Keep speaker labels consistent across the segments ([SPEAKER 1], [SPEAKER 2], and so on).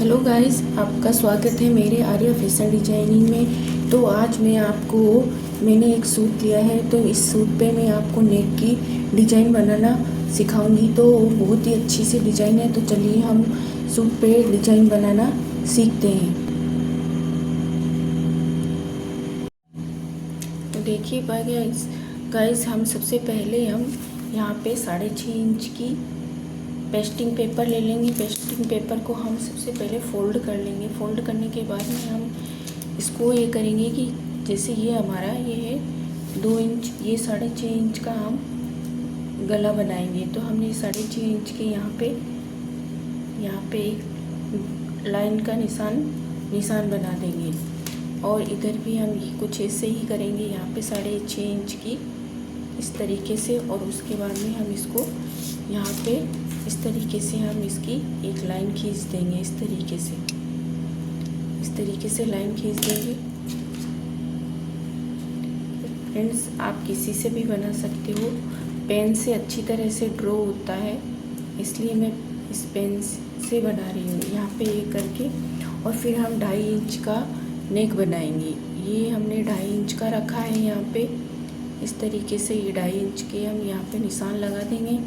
[SPEAKER 1] Hello guys, आपका स्वागत है मेरे आर्या फैशन डिजाइनिंग में। तो आज मैंने एक सूट लिया है। तो इस सूट पे मैं आपको नेक की डिज़ाइन बनाना सिखाऊंगी। तो बहुत ही अच्छी सी डिज़ाइन है। तो चलिए हम सूट पे डिज़ाइन बनाना सीखते हैं। तो देखिए गाइस, हम सबसे पहले हम यहाँ पे 6.5 इंच की पेस्टिंग पेपर ले लेंगे। पेस्टिंग पेपर को हम सबसे पहले फ़ोल्ड कर लेंगे। फ़ोल्ड करने के बाद में हम इसको ये करेंगे कि जैसे ये हमारा ये है 2 इंच, ये 6.5 इंच का हम गला बनाएंगे। तो हमने 6.5 इंच के यहाँ पे एक लाइन का निशान बना देंगे। और इधर भी हम कुछ ऐसे ही करेंगे, यहाँ पे 6.5 इंच की इस तरीके से। और उसके बाद में हम इसको यहाँ पे इस तरीके से हम इसकी एक लाइन खींच देंगे। इस तरीके से लाइन खींच देंगे। फ्रेंड्स, आप किसी से भी बना सकते हो, पेन से अच्छी तरह से ड्रॉ होता है, इसलिए मैं इस पेन से बना रही हूँ यहाँ पे ये करके। और फिर हम 2.5 इंच का नेक बनाएंगे। ये हमने 2.5 इंच का रखा है यहाँ पे। इस तरीके से ये 2.5 इंच के हम यहाँ पे निशान लगा देंगे।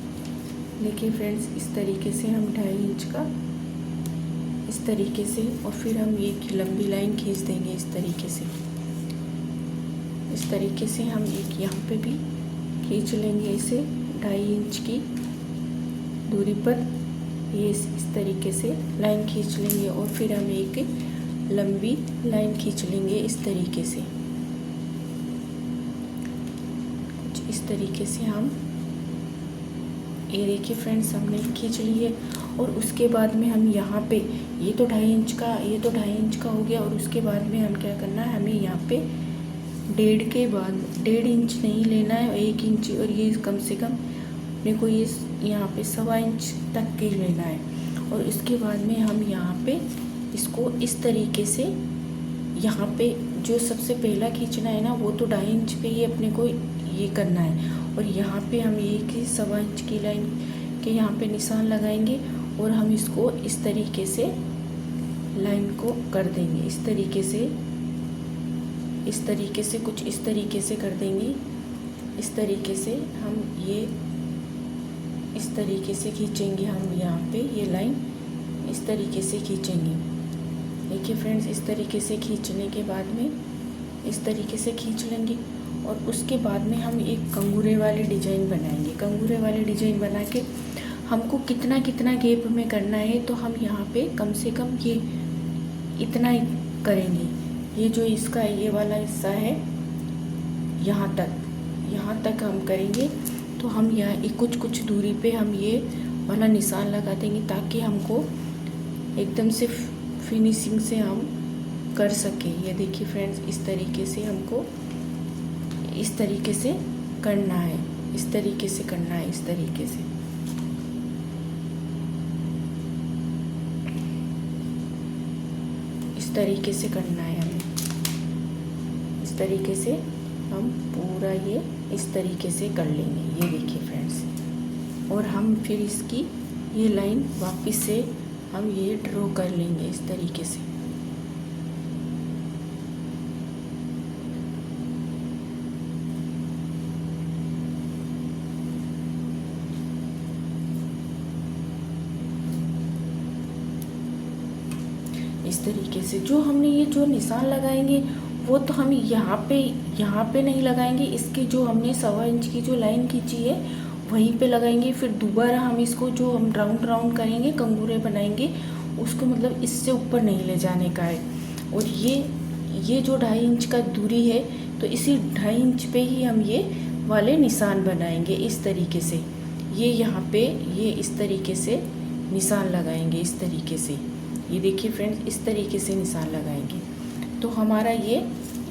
[SPEAKER 1] देखिए फ्रेंड्स, इस तरीके से हम 2.5 इंच का इस तरीके से। और फिर हम एक लंबी लाइन खींच देंगे इस तरीके से हम एक यहाँ पे भी खींच लेंगे इसे 2.5 इंच की दूरी पर। ये इस तरीके से लाइन खींच लेंगे। और फिर हम एक लंबी लाइन खींच लेंगे इस तरीके से। कुछ इस तरीके से हम ये देखिए फ्रेंड्स, हमने खींच ली है। और उसके बाद में हम यहाँ पे ये तो 2.5 इंच का हो गया। और उसके बाद में हम क्या करना है, हमें यहाँ पे 1.5 इंच नहीं लेना है, 1 इंच। और ये कम से कम अपने को ये यहाँ पे 1.25 इंच तक के लेना है। और इसके बाद में हम यहाँ पे इसको इस तरीके से यहाँ पे जो सबसे पहला खींचना है ना, वो तो 2.5 इंच पे ही अपने को ये करना है। और यहाँ पे हम ये 1.25 इंच की लाइन के यहाँ पे निशान लगाएंगे। और हम इसको इस तरीके से लाइन को कर देंगे। इस तरीके से कुछ इस तरीके से कर देंगे। इस तरीके से हम ये इस तरीके से खींचेंगे। हम यहाँ पे ये लाइन इस तरीके से खींचेंगे। देखिए फ्रेंड्स, इस तरीके से खींचने के बाद में इस तरीके से खींच लेंगे। और उसके बाद में हम एक कंगूरे वाले डिज़ाइन बनाएंगे। कंगूरे वाले डिज़ाइन बना के हमको कितना गैप में करना है, तो हम यहाँ पे कम से कम ये इतना ही करेंगे। ये जो इसका ये वाला हिस्सा है, यहाँ तक हम करेंगे। तो हम यहाँ कुछ दूरी पे हम ये वाला निशान लगा देंगे, ताकि हमको एकदम से फिनिशिंग से हम कर सकें। ये देखिए फ्रेंड्स, इस तरीके से हमको इस तरीके से करना है। इस तरीके से करना है हमें। इस तरीके से हम पूरा ये इस तरीके से कर लेंगे। ये देखिए फ्रेंड्स। और हम फिर इसकी ये लाइन वापस से हम ये ड्रॉ कर लेंगे इस तरीके से। इस तरीके से जो हमने ये जो निशान लगाएंगे, वो तो हम यहाँ पे नहीं लगाएंगे। इसके जो हमने 1.25 इंच की जो लाइन खींची है वहीं पे लगाएंगे। फिर दोबारा हम इसको जो हम राउंड करेंगे, कंगूरे बनाएंगे, उसको मतलब इससे ऊपर नहीं ले जाने का है। और ये जो 2.5 इंच का दूरी है, तो इसी 2.5 इंच पे ही हम ये वाले निशान बनाएंगे इस तरीके से। ये यहाँ पे ये इस तरीके से निशान लगाएंगे इस तरीके से। ये देखिए फ्रेंड्स, इस तरीके से निशान लगाएंगे तो हमारा ये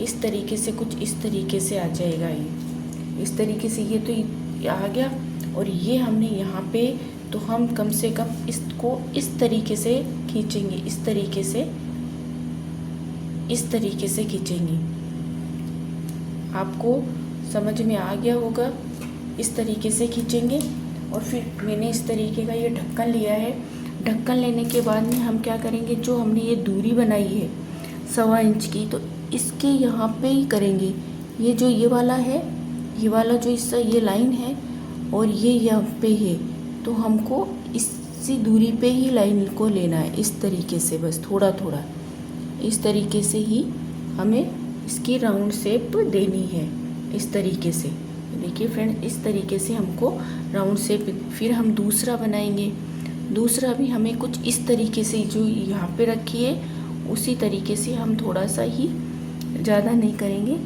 [SPEAKER 1] इस तरीके से कुछ इस तरीके से आ जाएगा। ये इस तरीके से ये तो आ गया। और ये हमने यहाँ पे तो हम कम से कम इसको इस तरीके से खींचेंगे। इस तरीके से खींचेंगे। आपको समझ में आ गया होगा। इस तरीके से खींचेंगे। और फिर मैंने इस तरीके का ये ढक्कन लिया है। ढक्कन लेने के बाद में हम क्या करेंगे, जो हमने ये दूरी बनाई है 1.25 इंच की, तो इसके यहाँ पे ही करेंगे। ये वाला है, ये वाला जो इसका ये लाइन है और ये यहाँ पे है, तो हमको इसी दूरी पे ही लाइन को लेना है इस तरीके से, बस थोड़ा थोड़ा इस तरीके से ही हमें इसकी राउंड शेप देनी है। इस तरीके से देखिए फ्रेंड, इस तरीके से हमको राउंड शेप। फिर हम दूसरा बनाएंगे, दूसरा भी हमें कुछ इस तरीके से, जो यहाँ पे रखी है उसी तरीके से हम थोड़ा सा ही, ज़्यादा नहीं करेंगे,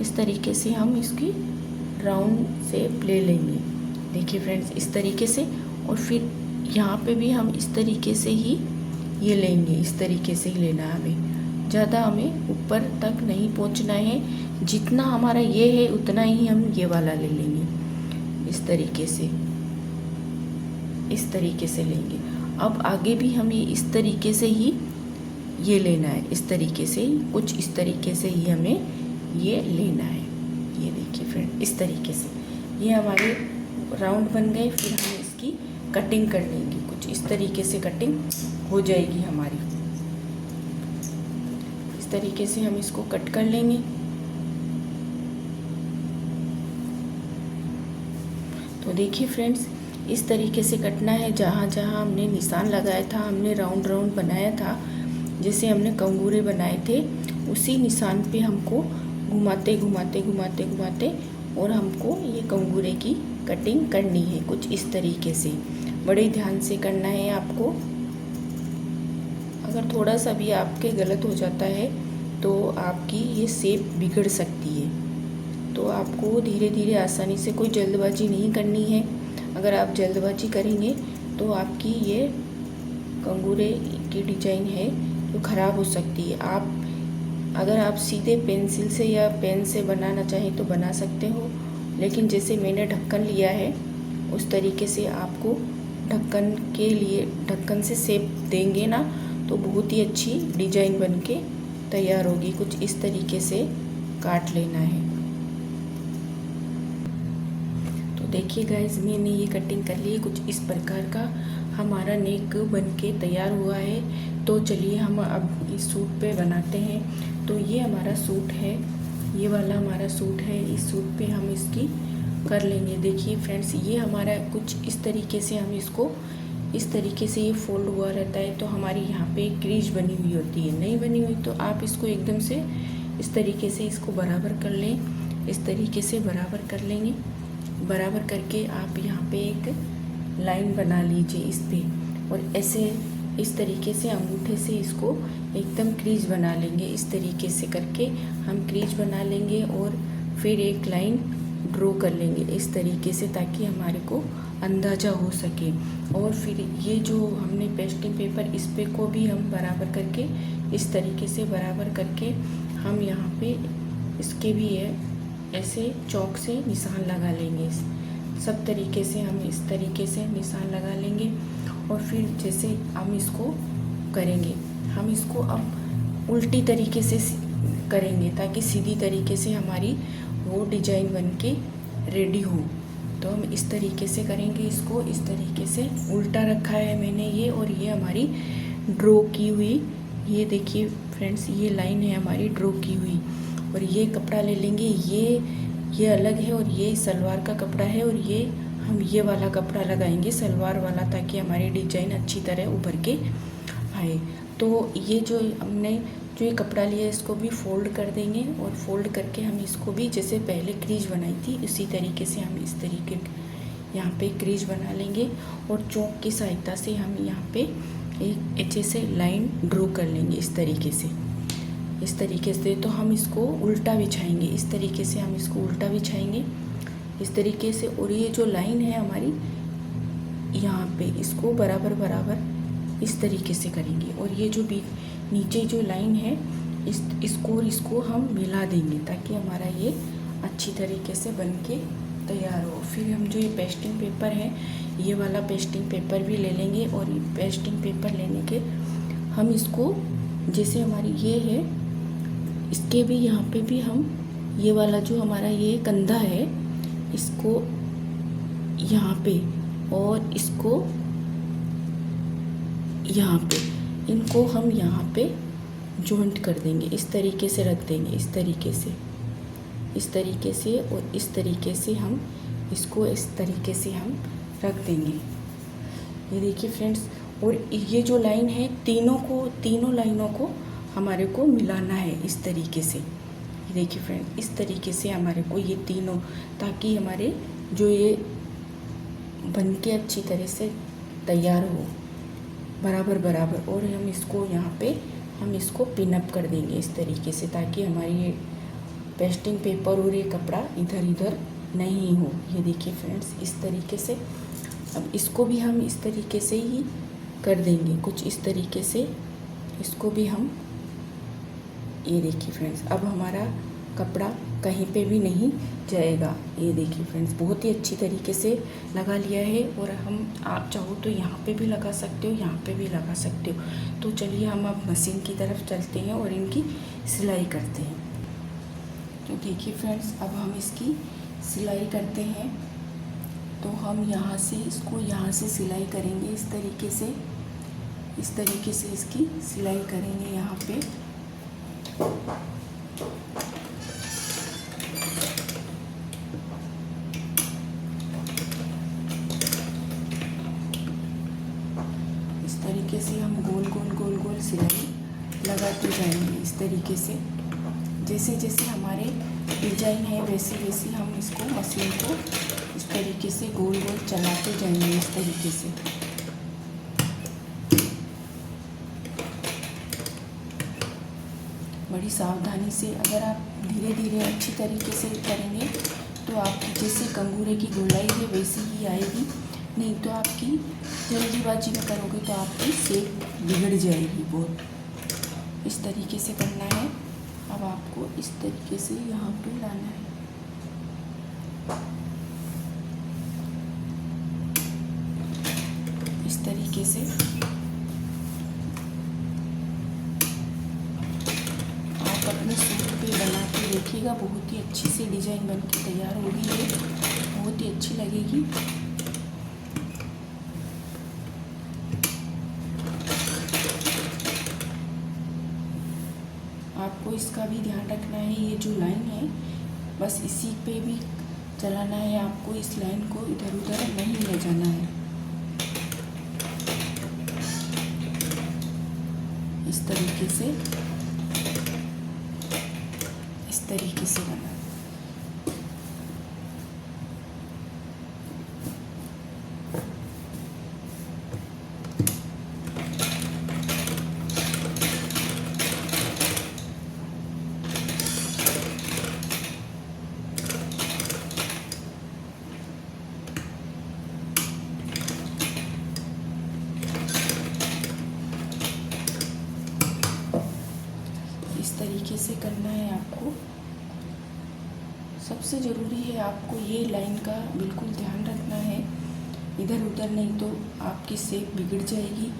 [SPEAKER 1] इस तरीके से हम इसकी राउंड शेप ले लेंगे। देखिए फ्रेंड्स, इस तरीके से। और फिर यहाँ पे भी हम इस तरीके से ही ये लेंगे, इस तरीके से ही लेना है हमें, ज़्यादा हमें ऊपर तक नहीं पहुँचना है। जितना हमारा ये है उतना ही हम ये वाला ले लेंगे, इस तरीके से लेंगे। अब आगे भी हमें इस तरीके से ही ये लेना है, इस तरीके से कुछ इस तरीके से ही हमें ये लेना है। ये देखिए फ्रेंड, इस तरीके से ये हमारे राउंड बन गए। फिर हम इसकी कटिंग कर लेंगे, कुछ इस तरीके से कटिंग हो जाएगी हमारी। इस तरीके से हम इसको कट कर लेंगे। तो देखिए फ्रेंड्स, इस तरीके से कटना है। जहाँ जहाँ हमने निशान लगाया था, हमने राउंड राउंड बनाया था, जैसे हमने कंगूरे बनाए थे, उसी निशान पे हमको घुमाते घुमाते घुमाते घुमाते और हमको ये कंगूरे की कटिंग करनी है, कुछ इस तरीके से। बड़े ध्यान से करना है आपको। अगर थोड़ा सा भी आपके गलत हो जाता है तो आपकी ये शेप बिगड़ सकती है। तो आपको धीरे धीरे, आसानी से, कोई जल्दबाजी नहीं करनी है। अगर आप जल्दबाजी करेंगे तो आपकी ये कंगूरे की डिजाइन है तो ख़राब हो सकती है। अगर आप सीधे पेंसिल से या पेन से बनाना चाहें तो बना सकते हो, लेकिन जैसे मैंने ढक्कन लिया है उस तरीके से आपको ढक्कन के लिए, ढक्कन से शेप देंगे ना तो बहुत ही अच्छी डिजाइन बन के तैयार होगी। कुछ इस तरीके से काट लेना है। तो देखिए गाइस, मैंने ये कटिंग कर ली है। कुछ इस प्रकार का हमारा नेक बन के तैयार हुआ है। तो चलिए हम अब इस सूट पे बनाते हैं। तो ये हमारा सूट है, ये वाला हमारा सूट है। इस सूट पे हम इसकी कर लेंगे। देखिए फ्रेंड्स, ये हमारा कुछ इस तरीके से, हम इसको इस तरीके से ये फोल्ड हुआ रहता है, तो हमारी यहाँ पे क्रीज बनी हुई होती है। नहीं बनी हुई तो आप इसको एकदम से इस तरीके से इसको बराबर कर लें। इस तरीके से बराबर कर लेंगे। बराबर करके आप यहाँ पे एक लाइन बना लीजिए इस पे, और ऐसे इस तरीके से अंगूठे से इसको एकदम क्रीज बना लेंगे। इस तरीके से करके हम क्रीज बना लेंगे और फिर एक लाइन ड्रॉ कर लेंगे इस तरीके से, ताकि हमारे को अंदाज़ा हो सके। और फिर ये जो हमने पेस्टिंग पेपर, इस पे को भी हम बराबर करके इस तरीके से बराबर करके हम यहाँ पे इसके भी है ऐसे चौक से निशान लगा लेंगे। सब तरीके से हम इस तरीके से निशान लगा लेंगे। और फिर जैसे हम इसको करेंगे, हम इसको अब उल्टी तरीके से करेंगे ताकि सीधी तरीके से हमारी वो डिजाइन बन के रेडी हो। तो हम इस तरीके से करेंगे इसको। इस तरीके से उल्टा रखा है मैंने ये, और ये हमारी ड्रॉ की हुई, ये देखिए फ्रेंड्स, ये लाइन है हमारी ड्रॉ की हुई। और ये कपड़ा ले लेंगे, ये अलग है और ये सलवार का कपड़ा है, और ये हम ये वाला कपड़ा लगाएंगे सलवार वाला, ताकि हमारी डिजाइन अच्छी तरह उभर के आए। तो ये जो हमने जो ये कपड़ा लिया इसको भी फोल्ड कर देंगे, और फोल्ड करके हम इसको भी जैसे पहले क्रीज बनाई थी उसी तरीके से हम इस तरीके यहाँ पे क्रीज बना लेंगे। और चौक की सहायता से हम यहाँ पे एक अच्छे से लाइन ड्रॉ कर लेंगे इस तरीके से, इस तरीके से। तो हम इसको उल्टा बिछाएंगे, इस तरीके से हम इसको उल्टा बिछाएंगे इस तरीके से। और ये जो लाइन है हमारी यहाँ पे, इसको बराबर बराबर इस तरीके से करेंगे। और ये जो भी नीचे जो लाइन है इसको हम मिला देंगे, ताकि हमारा ये अच्छी तरीके से बन के तैयार हो। फिर हम जो ये पेस्टिंग पेपर है, ये वाला पेस्टिंग पेपर भी ले लेंगे। और ये पेस्टिंग पेपर लेने के हम इसको, जैसे हमारी ये है, इसके भी यहाँ पे भी हम ये वाला जो हमारा ये कंधा है, इसको यहाँ पे और इसको यहाँ पे इनको हम यहाँ पे जॉइंट कर देंगे, इस तरीके से रख देंगे, इस तरीके से और इस तरीके से हम इसको इस तरीके से हम रख देंगे। ये देखिए फ्रेंड्स, और ये जो लाइन है तीनों लाइनों को हमारे को मिलाना है इस तरीके से। ये देखिए फ्रेंड्स, इस तरीके से हमारे को ये तीनों, ताकि हमारे जो ये बन के अच्छी तरह से तैयार हो बराबर बराबर। और हम इसको यहाँ पे हम इसको पिन अप कर देंगे इस तरीके से, ताकि हमारी ये पेस्टिंग पेपर और ये कपड़ा इधर उधर नहीं हो। ये देखिए फ्रेंड्स, इस तरीके से। अब इसको भी हम इस तरीके से ही कर देंगे, कुछ इस तरीके से इसको भी हम। ये देखिए फ्रेंड्स, अब हमारा कपड़ा कहीं पे भी नहीं जाएगा। ये देखिए फ्रेंड्स, बहुत ही अच्छी तरीके से लगा लिया है। और हम आप चाहो तो यहाँ पे भी लगा सकते हो, यहाँ पे भी लगा सकते हो। तो चलिए हम अब मशीन की तरफ चलते हैं और इनकी सिलाई करते हैं। तो देखिए फ्रेंड्स, अब हम इसकी सिलाई करते हैं। तो हम यहाँ से इसको यहाँ से सिलाई करेंगे, इस तरीके से इसकी सिलाई करेंगे यहाँ पे। इस तरीके से हम गोल गोल सिलाई लगाते जाएंगे। इस तरीके से जैसे जैसे हमारे डिजाइन है वैसे वैसे हम इसको मशीन को इस तरीके से गोल गोल चलाते जाएंगे। इस तरीके से बड़ी सावधानी से, अगर आप धीरे धीरे अच्छी तरीके से करेंगे तो आपकी जैसे कंगूरे की गोलाई है वैसी ही आएगी। नहीं तो आपकी जल्दीबाजी में करोगे तो आपकी शेप बिगड़ जाएगी बहुत। इस तरीके से करना है। अब आपको इस तरीके से यहाँ पे लाना है। इस तरीके से आप अपने सूट पे बना के देखिएगा, बहुत ही अच्छी सी डिज़ाइन बन के तैयार होगी। ये बहुत ही अच्छी लगेगी। आपको इसका भी ध्यान रखना है, ये जो लाइन है बस इसी पे भी चलाना है आपको। इस लाइन को इधर उधर नहीं ले जाना है। इस तरीके से बना। इस तरीके से करना है आपको। सबसे ज़रूरी है आपको ये लाइन का बिल्कुल ध्यान रखना है, इधर उधर, नहीं तो आपकी शेप बिगड़ जाएगी।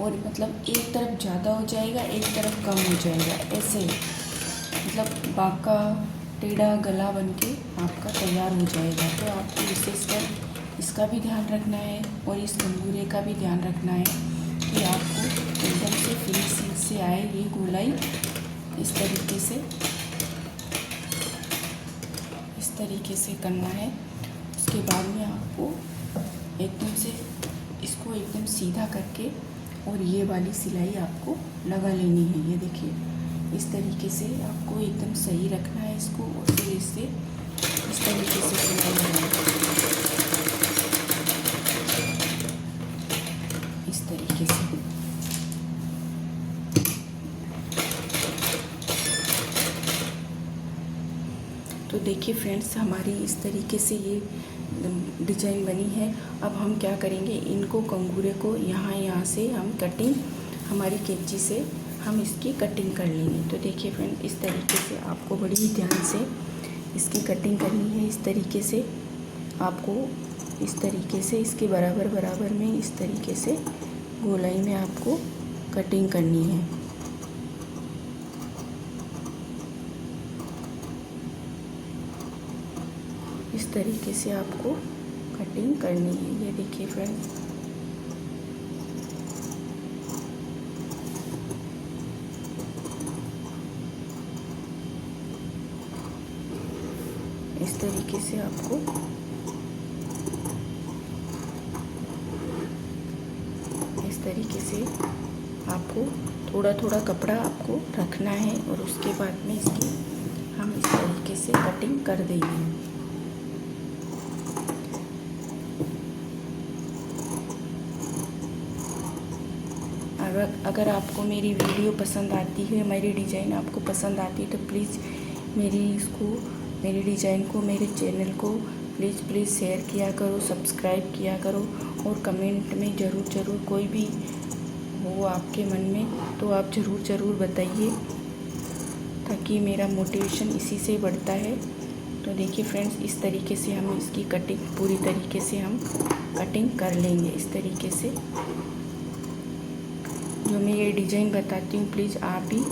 [SPEAKER 1] और मतलब एक तरफ ज़्यादा हो जाएगा, एक तरफ कम हो जाएगा, ऐसे मतलब बाका टेढ़ा गला बनके आपका तैयार हो जाएगा। तो आपको विशेषकर इसका भी ध्यान रखना है और इस कंगूरे का भी ध्यान रखना है कि आपको एकदम से फिनिशिंग से आए ये गोलाई। इस तरीके से करना है। उसके बाद में आपको एकदम से इसको एकदम सीधा करके और ये वाली सिलाई आपको लगा लेनी है। ये देखिए, इस तरीके से आपको एकदम सही रखना है इसको और फिर इससे इस तरीके से सिलाई लगाना है। इस तरीके से तो देखिए फ्रेंड्स, हमारी इस तरीके से ये डिजाइन बनी है। अब हम क्या करेंगे, इनको कंगूरे को यहाँ से हम कटिंग हमारी कैंची से हम इसकी कटिंग कर लेंगे। तो देखिए फ्रेंड, इस तरीके से आपको बड़ी ही ध्यान से इसकी कटिंग करनी है। इस तरीके से आपको इस तरीके से इसके बराबर बराबर में इस तरीके से गोलाई में आपको कटिंग करनी है। इस तरीके से आपको कटिंग करनी है। ये देखिए फ्रेंड्स, इस तरीके से आपको इस तरीके से आपको थोड़ा थोड़ा कपड़ा आपको रखना है और उसके बाद में इसकी हम इस तरीके से कटिंग कर देंगे। अगर आपको मेरी वीडियो पसंद आती है, मेरी डिज़ाइन आपको पसंद आती है तो प्लीज़ मेरी डिज़ाइन को, मेरे चैनल को प्लीज़ शेयर किया करो, सब्सक्राइब किया करो और कमेंट में ज़रूर कोई भी हो आपके मन में तो आप ज़रूर बताइए, ताकि मेरा मोटिवेशन इसी से बढ़ता है। तो देखिए फ्रेंड्स, इस तरीके से हम इसकी कटिंग पूरी तरीके से हम कटिंग कर लेंगे। इस तरीके से जो मैं ये डिज़ाइन बताती हूँ प्लीज़ आप भी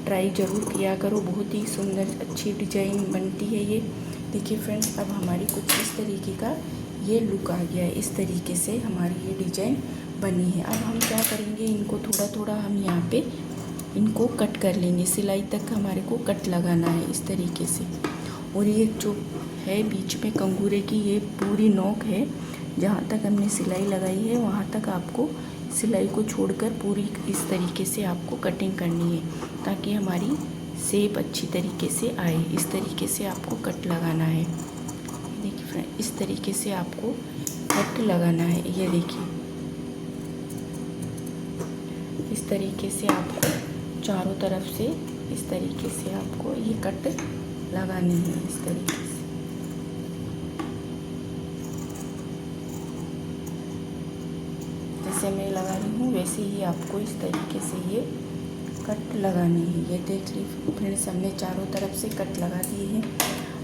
[SPEAKER 1] ट्राई ज़रूर किया करो, बहुत ही सुंदर अच्छी डिज़ाइन बनती है ये। देखिए फ्रेंड्स, अब हमारी कुछ इस तरीके का ये लुक आ गया है। इस तरीके से हमारी ये डिज़ाइन बनी है। अब हम क्या करेंगे, इनको थोड़ा हम यहाँ पे इनको कट कर लेंगे। सिलाई तक हमारे को कट लगाना है इस तरीके से। और ये जो है बीच में कंगूरे की ये पूरी नोक है, जहाँ तक हमने सिलाई लगाई है वहाँ तक आपको सिलाई को छोड़कर पूरी इस तरीके से आपको कटिंग करनी है, ताकि हमारी शेप अच्छी तरीके से आए। इस तरीके से आपको कट लगाना है। देखिए फ्रेंड, इस तरीके से आपको कट लगाना है। ये देखिए, इस तरीके से आपको चारों तरफ से इस तरीके से आपको ये कट लगानी है। इस तरीके से जैसे मैं लगा रही हूँ वैसे ही आपको इस तरीके से ये कट लगानी है। ये देख लीजिए फ्रेंड्स, हमने चारों तरफ से कट लगा दिए हैं।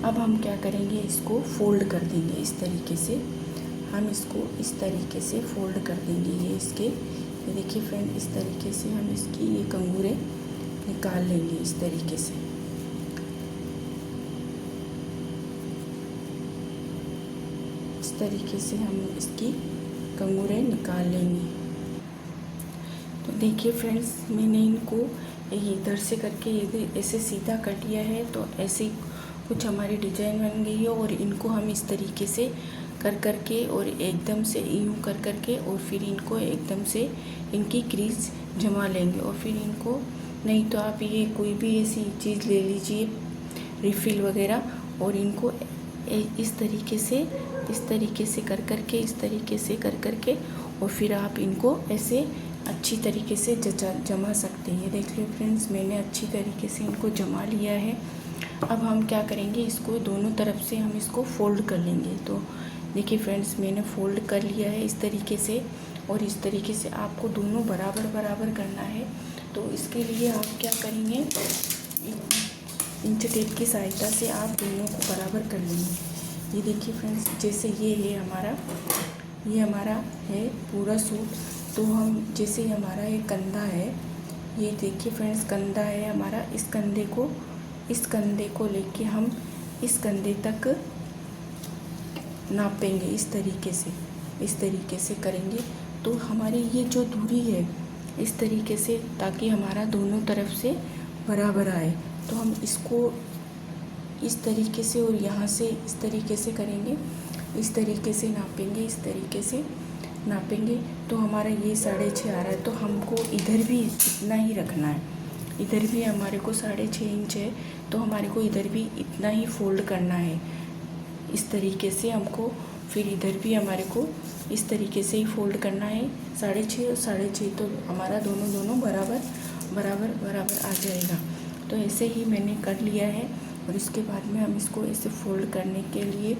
[SPEAKER 1] अब हम क्या करेंगे, इसको फोल्ड कर देंगे। इस तरीके से हम इसको इस तरीके से फोल्ड कर देंगे। ये देखिए फ्रेंड, इस तरीके से हम इसकी ये कंगूरे निकाल लेंगे। इस तरीके से हम इसकी कंगूरे निकाल लेंगे। तो देखिए फ्रेंड्स, मैंने इनको इधर से करके इधर ऐसे सीधा कट लिया है, तो ऐसे कुछ हमारी डिज़ाइन बन गई है। और इनको हम इस तरीके से कर के और एकदम से यूँ कर के और फिर इनको एकदम से इनकी क्रीज जमा लेंगे। और फिर इनको, नहीं तो आप ये कोई भी ऐसी चीज़ ले लीजिए रिफ़िल वगैरह, और इनको इस तरीके से कर के इस तरीके से कर के और फिर आप इनको ऐसे अच्छी तरीके से जमा सकते हैं। देख लो फ्रेंड्स, मैंने अच्छी तरीके से इनको जमा लिया है। अब हम क्या करेंगे, इसको दोनों तरफ से हम इसको फोल्ड कर लेंगे। तो देखिए फ्रेंड्स, मैंने फोल्ड कर लिया है इस तरीके से, और इस तरीके से आपको दोनों बराबर करना है। तो इसके लिए आप क्या करेंगे, इंच टेप की सहायता से आप दोनों को बराबर कर लेंगे। ये देखिए फ्रेंड्स, जैसे ये हमारा है पूरा सूट। तो हम जैसे हमारा ये कंधा है, ये देखिए फ्रेंड्स कंधा है हमारा, इस कंधे को लेके हम इस कंधे तक नापेंगे। इस तरीके से करेंगे तो हमारी ये जो दूरी है इस तरीके से, ताकि हमारा दोनों तरफ से बराबर आए। तो हम इसको इस तरीके से और यहाँ से इस तरीके से करेंगे, इस तरीके से नापेंगे, इस तरीके से नापेंगे। तो हमारा ये 6.5 आ रहा है, तो हमको इधर भी इतना ही रखना है। इधर भी हमारे को 6.5 इंच है, तो हमारे को इधर भी इतना ही फोल्ड करना है। इस तरीके से हमको फिर इधर भी हमारे को इस तरीके से ही फोल्ड करना है। 6.5 और 6.5, तो हमारा दोनों बराबर आ जाएगा। तो ऐसे ही मैंने कर लिया है। और इसके बाद में हम इसको ऐसे फोल्ड करने के लिए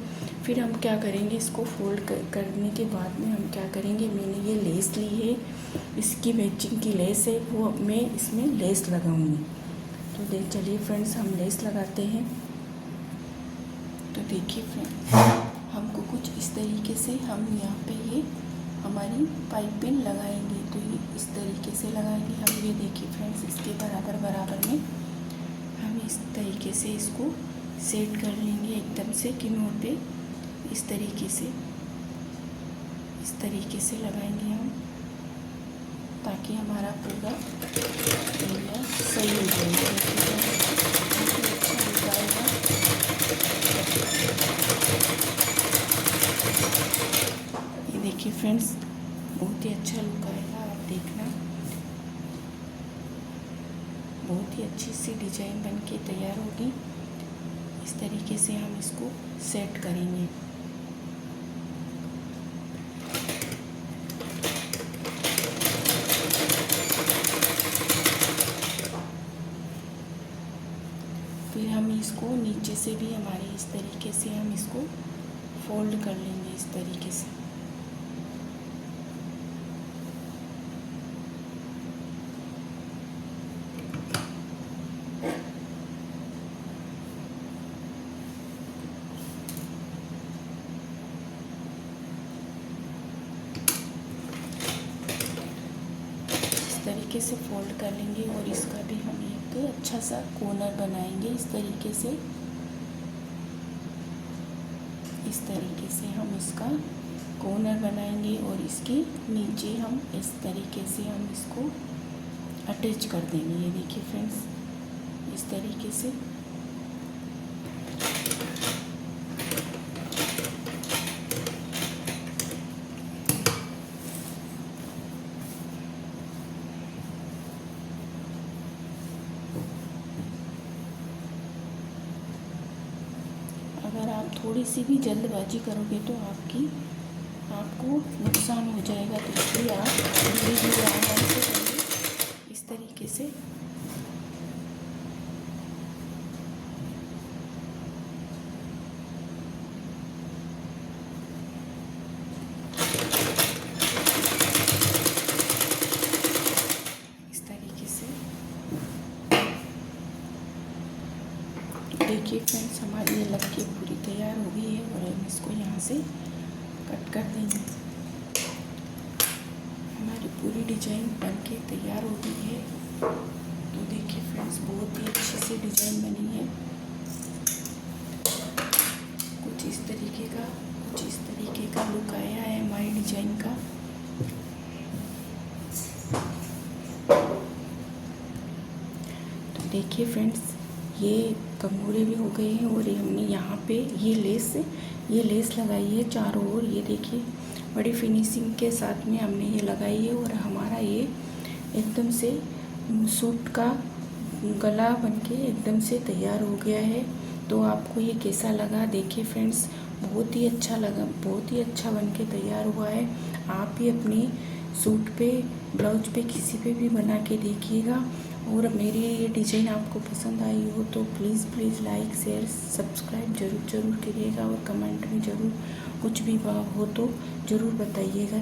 [SPEAKER 1] फिर हम क्या करेंगे, इसको फोल्ड करने के बाद में हम क्या करेंगे, मैंने ये लेस ली है, इसकी मैचिंग की लेस है, वो मैं इसमें लेस लगाऊंगी। तो चलिए फ्रेंड्स, हम लेस लगाते हैं। तो देखिए फ्रेंड्स, हमको कुछ इस तरीके से हम यहाँ पे ये हमारी पाइपिंग लगाएंगे। तो ये इस तरीके से लगाएंगे हम। ये देखिए फ्रेंड्स, इसके बराबर में हम इस तरीके से इसको सेट कर लेंगे एकदम से किनारों पे। इस तरीके से लगाएंगे हम, ताकि हमारा पूरा एरिया सही हो जाएगा। अच्छा हो जाएगा। फ्रेंड्स, बहुत ही अच्छा लुक आएगा, आप देखना। बहुत ही अच्छी सी डिजाइन बन के तैयार होगी। इस तरीके से हम इसको सेट करेंगे। फिर हम इसको नीचे से भी हमारे इस तरीके से हम इसको फोल्ड कर लेंगे इस तरीके से। इस तरीके से फोल्ड कर लेंगे और इसका भी हम एक अच्छा सा कॉर्नर बनाएंगे इस तरीके से। इस तरीके से हम इसका कॉर्नर बनाएंगे और इसके नीचे हम इस तरीके से हम इसको अटैच कर देंगे। ये देखिए फ्रेंड्स, इस तरीके से। अगर आप थोड़ी सी भी जल्दबाजी करोगे तो आपको नुकसान हो जाएगा, तो इसलिए आप धीरे धीरे आराम से करेंगे इस तरीके से। इस तरीके से देखिए फ्रेंड्स, हमारी ये लग के पूरी तैयार हो गई है और हम इसको यहाँ से कट कर देंगे। हमारी पूरी डिजाइन बन के तैयार हो गई है। तो देखिए फ्रेंड्स, बहुत ही अच्छी सी डिजाइन बनी है। कुछ इस तरीके का लुक आया है हमारी डिजाइन का। तो देखिए फ्रेंड्स, ये कंगूरे भी हो गए हैं और हमने यहाँ पे ये लेस लगाई है चारों ओर। ये देखिए, बड़ी फिनिशिंग के साथ में हमने ये लगाई है और हमारा ये एकदम से सूट का गला बनके एकदम से तैयार हो गया है। तो आपको ये कैसा लगा? देखिए फ्रेंड्स, बहुत ही अच्छा लगा, बहुत ही अच्छा बनके तैयार हुआ है। आप भी अपने सूट पे, ब्लाउज पे, किसी पे भी बना के देखिएगा। और मेरी ये डिज़ाइन आपको पसंद आई हो तो प्लीज़ लाइक, शेयर, सब्सक्राइब ज़रूर करिएगा और कमेंट में ज़रूर कुछ भी हो तो ज़रूर बताइएगा।